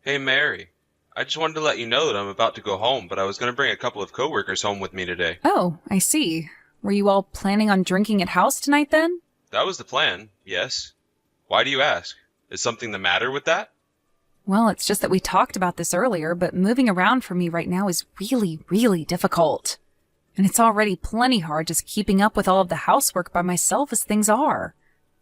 Hey Mary, I just wanted to let you know that I'm about to go home, but I was going to bring a couple of coworkers home with me today. Oh, I see. Were you all planning on drinking at house tonight then? That was the plan, yes. Why do you ask? Is something the matter with that? Well, it's just that we talked about this earlier, but moving around for me right now is really, really difficult. And it's already plenty hard just keeping up with all of the housework by myself as things are.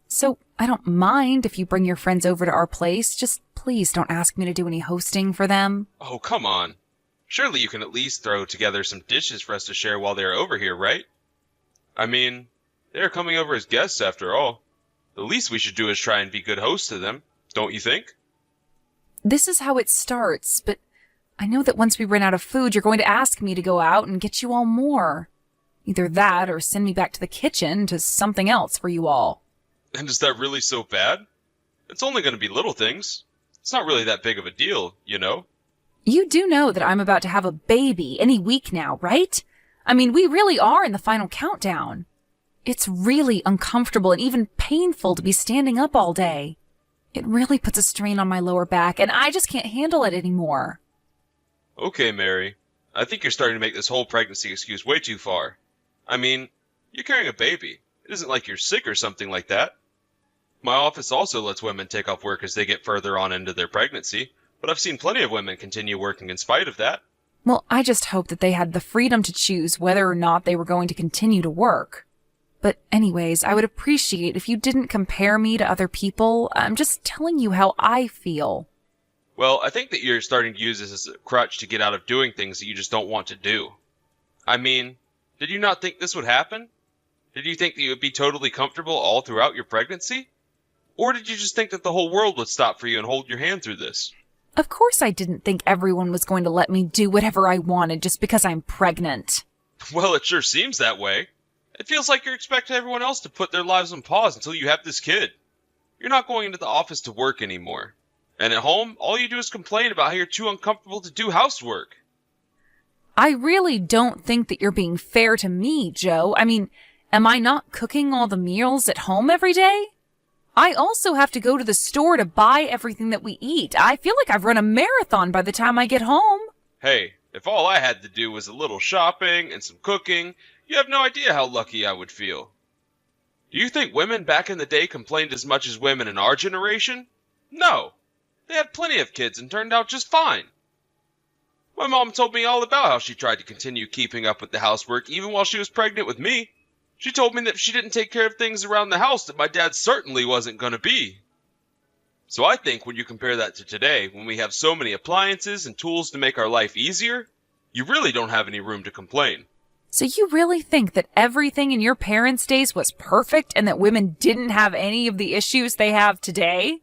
So I don't mind if you bring your friends over to our place, just please don't ask me to do any hosting for them. Oh, come on. Surely you can at least throw together some dishes for us to share while they're over here, right? I mean, they're coming over as guests after all. The least we should do is try and be good hosts to them, don't you think? This is how it starts, but I know that once we run out of food, you're going to ask me to go out and get you all more. Either that or send me back to the kitchen to something else for you all. And is that really so bad? It's only going to be little things. It's not really that big of a deal, you know? You do know that I'm about to have a baby any week now, right? I mean, we really are in the final countdown. It's really uncomfortable and even painful to be standing up all day. It really puts a strain on my lower back, and I just can't handle it anymore. Okay, Mary. I think you're starting to make this whole pregnancy excuse way too far. I mean, you're carrying a baby. It isn't like you're sick or something like that. My office also lets women take off work as they get further on into their pregnancy, but I've seen plenty of women continue working in spite of that. Well, I just hope that they had the freedom to choose whether or not they were going to continue to work. But anyways, I would appreciate if you didn't compare me to other people. I'm just telling you how I feel. Well, I think that you're starting to use this as a crutch to get out of doing things that you just don't want to do. I mean, did you not think this would happen? Did you think that you would be totally comfortable all throughout your pregnancy? Or did you just think that the whole world would stop for you and hold your hand through this? Of course I didn't think everyone was going to let me do whatever I wanted just because I'm pregnant. Well, it sure seems that way. It feels like you're expecting everyone else to put their lives on pause until you have this kid. You're not going into the office to work anymore. And at home, all you do is complain about how you're too uncomfortable to do housework. I really don't think that you're being fair to me, Joe. I mean, am I not cooking all the meals at home every day? I also have to go to the store to buy everything that we eat. I feel like I've run a marathon by the time I get home. Hey, if all I had to do was a little shopping and some cooking, you have no idea how lucky I would feel. Do you think women back in the day complained as much as women in our generation? No. They had plenty of kids and turned out just fine. My mom told me all about how she tried to continue keeping up with the housework even while she was pregnant with me. She told me that if she didn't take care of things around the house that my dad certainly wasn't going to be. So I think when you compare that to today, when we have so many appliances and tools to make our life easier, you really don't have any room to complain. So you really think that everything in your parents' days was perfect and that women didn't have any of the issues they have today?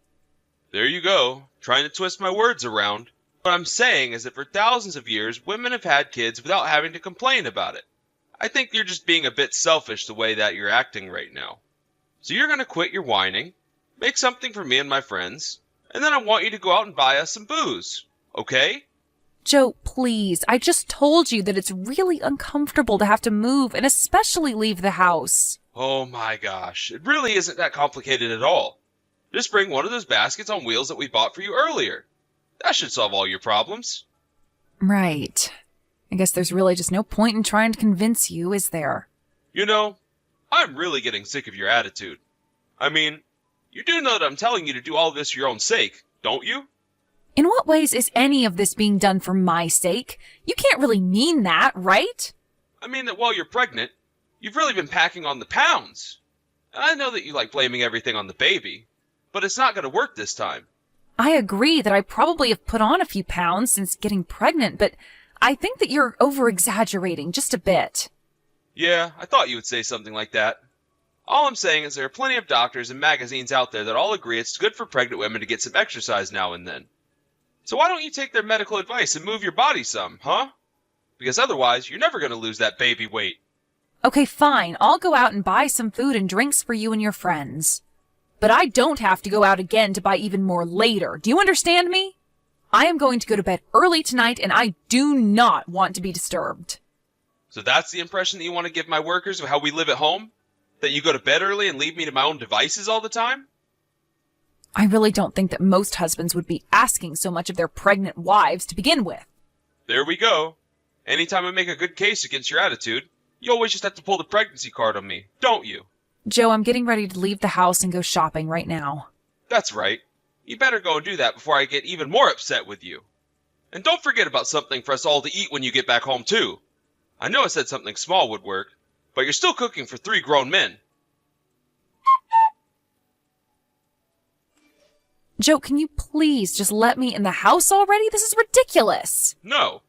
There you go, trying to twist my words around. What I'm saying is that for thousands of years, women have had kids without having to complain about it. I think you're just being a bit selfish the way that you're acting right now. So you're going to quit your whining, make something for me and my friends, and then I want you to go out and buy us some booze, okay? Joe, please, I just told you that it's really uncomfortable to have to move and especially leave the house. Oh my gosh, it really isn't that complicated at all. Just bring one of those baskets on wheels that we bought for you earlier. That should solve all your problems. Right. I guess there's really just no point in trying to convince you, is there? You know, I'm really getting sick of your attitude. I mean, you do know that I'm telling you to do all this for your own sake, don't you? In what ways is any of this being done for my sake? You can't really mean that, right? I mean that while you're pregnant, you've really been packing on the pounds. And I know that you like blaming everything on the baby, but it's not going to work this time. I agree that I probably have put on a few pounds since getting pregnant, but I think that you're over-exaggerating just a bit. Yeah, I thought you would say something like that. All I'm saying is there are plenty of doctors and magazines out there that all agree it's good for pregnant women to get some exercise now and then. So why don't you take their medical advice and move your body some, huh? Because otherwise, you're never going to lose that baby weight. Okay, fine. I'll go out and buy some food and drinks for you and your friends. But I don't have to go out again to buy even more later. Do you understand me? I am going to go to bed early tonight, and I do not want to be disturbed. So that's the impression that you want to give my workers of how we live at home? That you go to bed early and leave me to my own devices all the time? I really don't think that most husbands would be asking so much of their pregnant wives to begin with. There we go. Anytime I make a good case against your attitude, you always just have to pull the pregnancy card on me, don't you? Joe, I'm getting ready to leave the house and go shopping right now. That's right. You better go and do that before I get even more upset with you. And don't forget about something for us all to eat when you get back home, too. I know I said something small would work, but you're still cooking for 3 grown men. Joe, can you please just let me in the house already? This is ridiculous. No.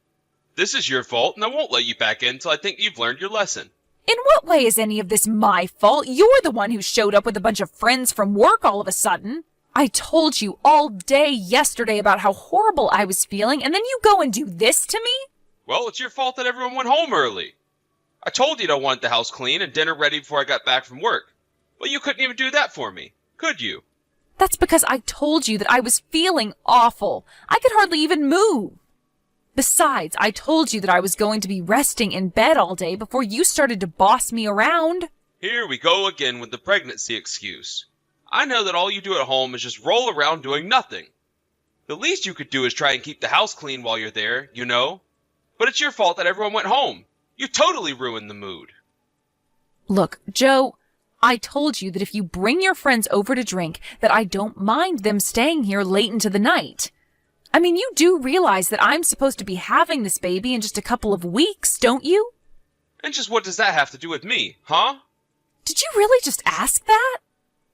This is your fault, and I won't let you back in until I think you've learned your lesson. In what way is any of this my fault? You're the one who showed up with a bunch of friends from work all of a sudden. I told you all day yesterday about how horrible I was feeling, and then you go and do this to me? Well, it's your fault that everyone went home early. I told you to want the house clean and dinner ready before I got back from work. But you couldn't even do that for me, could you? That's because I told you that I was feeling awful. I could hardly even move. Besides, I told you that I was going to be resting in bed all day before you started to boss me around. Here we go again with the pregnancy excuse. I know that all you do at home is just roll around doing nothing. The least you could do is try and keep the house clean while you're there, you know? But it's your fault that everyone went home. You totally ruined the mood. Look, Joe, I told you that if you bring your friends over to drink, that I don't mind them staying here late into the night. I mean, you do realize that I'm supposed to be having this baby in just a couple of weeks, don't you? And just what does that have to do with me, huh? Did you really just ask that?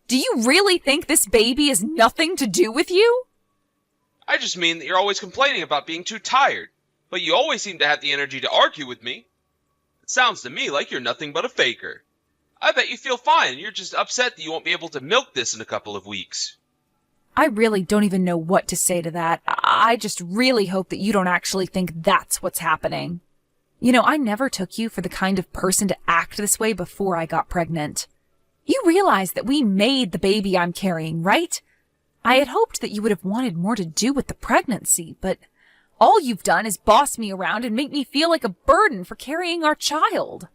Do you really think this baby has nothing to do with you? I just mean that you're always complaining about being too tired, but you always seem to have the energy to argue with me. It sounds to me like you're nothing but a faker. I bet you feel fine and you're just upset that you won't be able to milk this in a couple of weeks. I really don't even know what to say to that. I just really hope that you don't actually think that's what's happening. You know, I never took you for the kind of person to act this way before I got pregnant. You realize that we made the baby I'm carrying, right? I had hoped that you would have wanted more to do with the pregnancy, but all you've done is boss me around and make me feel like a burden for carrying our child.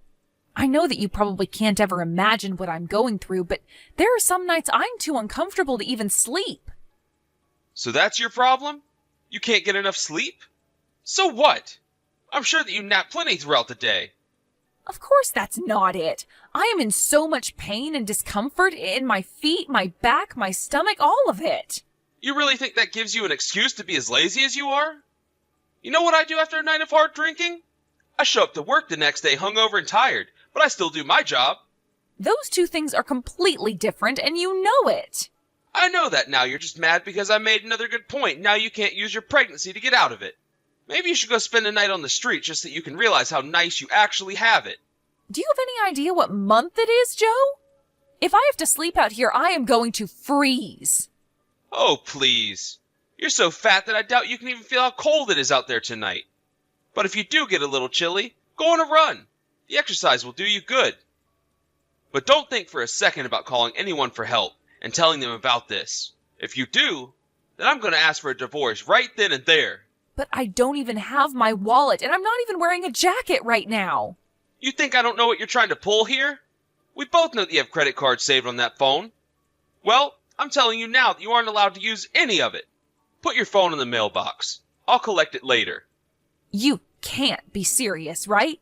I know that you probably can't ever imagine what I'm going through, but there are some nights I'm too uncomfortable to even sleep. So that's your problem? You can't get enough sleep? So what? I'm sure that you nap plenty throughout the day. Of course that's not it. I am in so much pain and discomfort in my feet, my back, my stomach, all of it. You really think that gives you an excuse to be as lazy as you are? You know what I do after a night of hard drinking? I show up to work the next day hungover and tired, but I still do my job. Those two things are completely different, and you know it. I know that now. You're just mad because I made another good point. Now you can't use your pregnancy to get out of it. Maybe you should go spend a night on the street just so you can realize how nice you actually have it. Do you have any idea what month it is, Joe? If I have to sleep out here, I am going to freeze. Oh, please. You're so fat that I doubt you can even feel how cold it is out there tonight. But if you do get a little chilly, go on a run. The exercise will do you good. But don't think for a second about calling anyone for help and telling them about this. If you do, then I'm going to ask for a divorce right then and there. But I don't even have my wallet, and I'm not even wearing a jacket right now. You think I don't know what you're trying to pull here? We both know that you have credit cards saved on that phone. Well, I'm telling you now that you aren't allowed to use any of it. Put your phone in the mailbox. I'll collect it later. You can't be serious, right?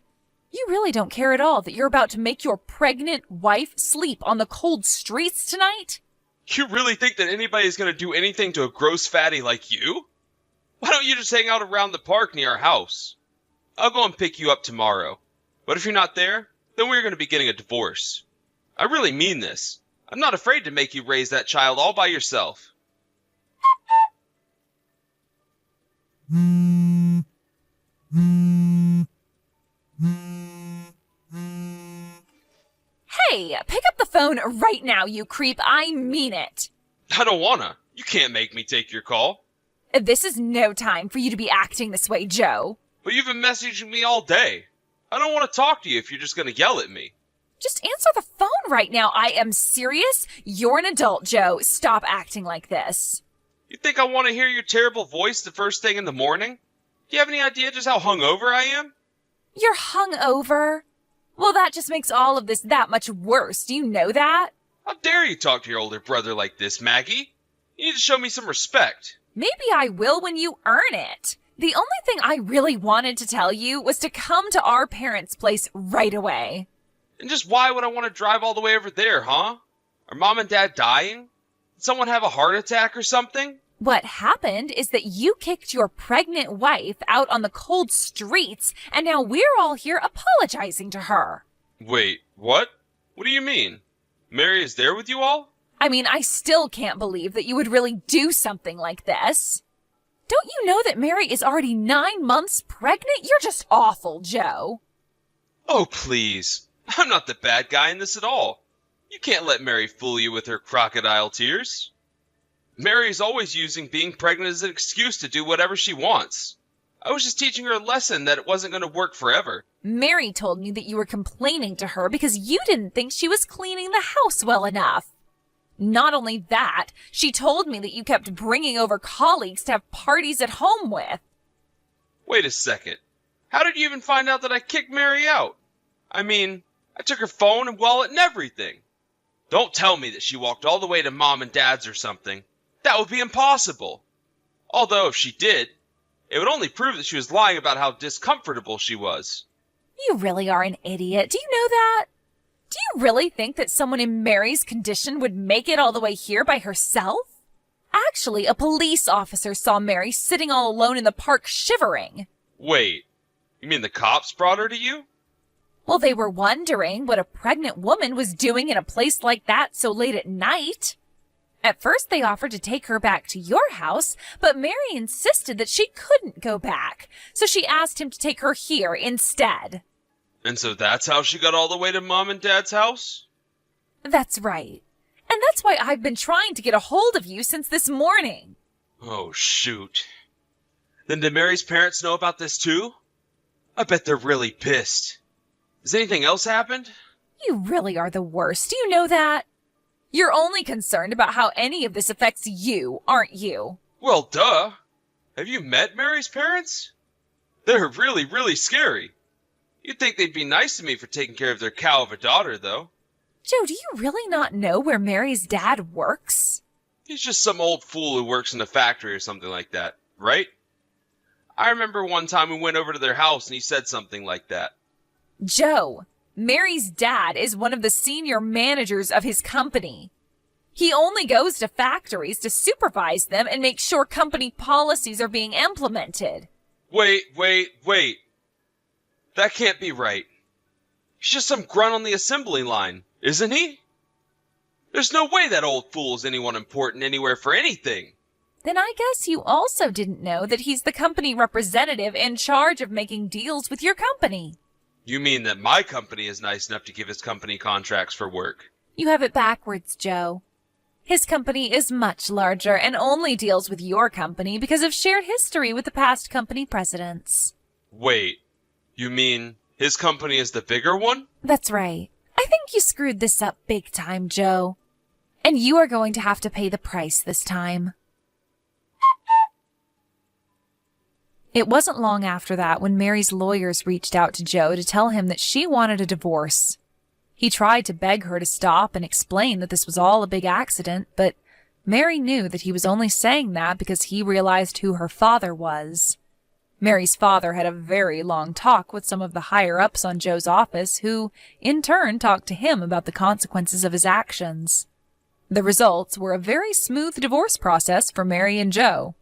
You really don't care at all that you're about to make your pregnant wife sleep on the cold streets tonight? You really think that anybody's going to do anything to a gross fatty like you? Why don't you just hang out around the park near our house? I'll go and pick you up tomorrow. But if you're not there, then we're going to be getting a divorce. I really mean this. I'm not afraid to make you raise that child all by yourself. Hey, pick up the phone right now, you creep. I mean it. I don't wanna. You can't make me take your call. This is no time for you to be acting this way, Joe. But you've been messaging me all day. I don't want to talk to you if you're just going to yell at me. Just answer the phone right now. I am serious. You're an adult, Joe. Stop acting like this. You think I want to hear your terrible voice the first thing in the morning? Do you have any idea just how hungover I am? You're hungover? Well, that just makes all of this that much worse. Do you know that? How dare you talk to your older brother like this, Maggie? You need to show me some respect. Maybe I will when you earn it. The only thing I really wanted to tell you was to come to our parents' place right away. And just why would I want to drive all the way over there, huh? Are Mom and Dad dying? Did someone have a heart attack or something? What happened is that you kicked your pregnant wife out on the cold streets, and now we're all here apologizing to her. Wait, what? What do you mean? Mary is there with you all? I mean, I still can't believe that you would really do something like this. Don't you know that Mary is already 9 months pregnant? You're just awful, Joe. Oh, please. I'm not the bad guy in this at all. You can't let Mary fool you with her crocodile tears. Mary's always using being pregnant as an excuse to do whatever she wants. I was just teaching her a lesson that it wasn't going to work forever. Mary told me that you were complaining to her because you didn't think she was cleaning the house well enough. Not only that, she told me that you kept bringing over colleagues to have parties at home with. Wait a second. How did you even find out that I kicked Mary out? I mean, I took her phone and wallet and everything. Don't tell me that she walked all the way to Mom and Dad's or something. That would be impossible. Although if she did, it would only prove that she was lying about how discomfortable she was. You really are an idiot. Do you know that? Do you really think that someone in Mary's condition would make it all the way here by herself? Actually, a police officer saw Mary sitting all alone in the park shivering. Wait, you mean the cops brought her to you? Well, they were wondering what a pregnant woman was doing in a place like that so late at night. At first, they offered to take her back to your house, but Mary insisted that she couldn't go back, so she asked him to take her here instead. And so that's how she got all the way to Mom and Dad's house? That's right. And that's why I've been trying to get a hold of you since this morning. Oh, shoot. Then did Mary's parents know about this too? I bet they're really pissed. Has anything else happened? You really are the worst. Do you know that? You're only concerned about how any of this affects you, aren't you? Well, duh. Have you met Mary's parents? They're really, really scary. You'd think they'd be nice to me for taking care of their cow of a daughter, though. Joe, do you really not know where Mary's dad works? He's just some old fool who works in a factory or something like that, right? I remember one time we went over to their house and he said something like that. Joe, Mary's dad is one of the senior managers of his company. He only goes to factories to supervise them and make sure company policies are being implemented. Wait. That can't be right. He's just some grunt on the assembly line, isn't he? There's no way that old fool is anyone important anywhere for anything. Then I guess you also didn't know that he's the company representative in charge of making deals with your company. You mean that my company is nice enough to give his company contracts for work? You have it backwards, Joe. His company is much larger and only deals with your company because of shared history with the past company presidents. Wait, you mean his company is the bigger one? That's right. I think you screwed this up big time, Joe. And you are going to have to pay the price this time. It wasn't long after that when Mary's lawyers reached out to Joe to tell him that she wanted a divorce. He tried to beg her to stop and explain that this was all a big accident, but Mary knew that he was only saying that because he realized who her father was. Mary's father had a very long talk with some of the higher-ups on Joe's office, who, in turn, talked to him about the consequences of his actions. The results were a very smooth divorce process for Mary and Joe.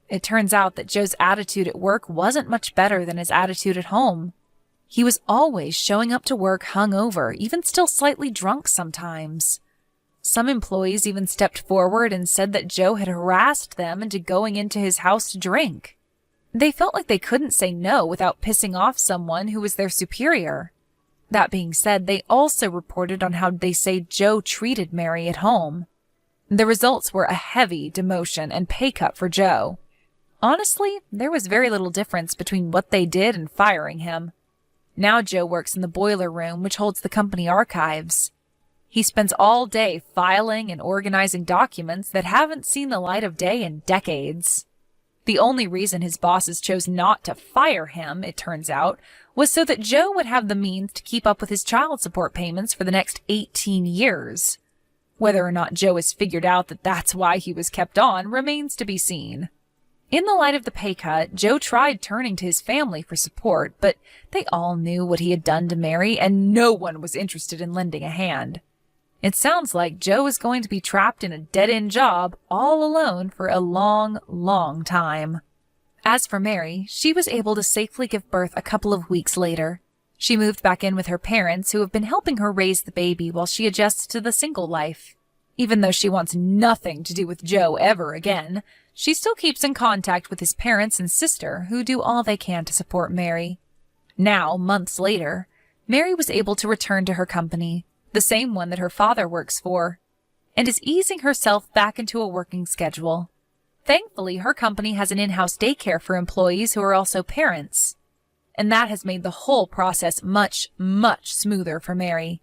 It turns out that Joe's attitude at work wasn't much better than his attitude at home. He was always showing up to work hungover, even still slightly drunk sometimes. Some employees even stepped forward and said that Joe had harassed them into going into his house to drink. They felt like they couldn't say no without pissing off someone who was their superior. That being said, they also reported on how they say Joe treated Mary at home. The results were a heavy demotion and pay cut for Joe. Honestly, there was very little difference between what they did and firing him. Now Joe works in the boiler room, which holds the company archives. He spends all day filing and organizing documents that haven't seen the light of day in decades. The only reason his bosses chose not to fire him, it turns out, was so that Joe would have the means to keep up with his child support payments for the next 18 years. Whether or not Joe has figured out that that's why he was kept on remains to be seen. In the light of the pay cut, Joe tried turning to his family for support, but they all knew what he had done to Mary, and no one was interested in lending a hand. It sounds like Joe is going to be trapped in a dead-end job all alone for a long, long time. As for Mary, she was able to safely give birth a couple of weeks later. She moved back in with her parents, who have been helping her raise the baby while she adjusts to the single life. Even though she wants nothing to do with Joe ever again, she still keeps in contact with his parents and sister, who do all they can to support Mary. Now, months later, Mary was able to return to her company, the same one that her father works for, and is easing herself back into a working schedule. Thankfully, her company has an in-house daycare for employees who are also parents, and that has made the whole process much, much smoother for Mary.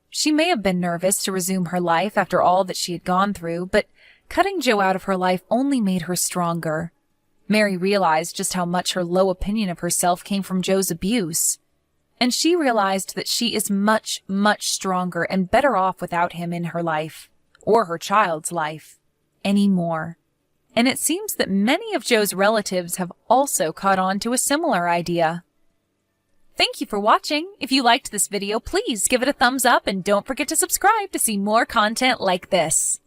She may have been nervous to resume her life after all that she had gone through, but cutting Joe out of her life only made her stronger. Mary realized just how much her low opinion of herself came from Joe's abuse, and she realized that she is much, much stronger and better off without him in her life, or her child's life, anymore. And it seems that many of Joe's relatives have also caught on to a similar idea. Thank you for watching. If you liked this video, please give it a thumbs up and don't forget to subscribe to see more content like this.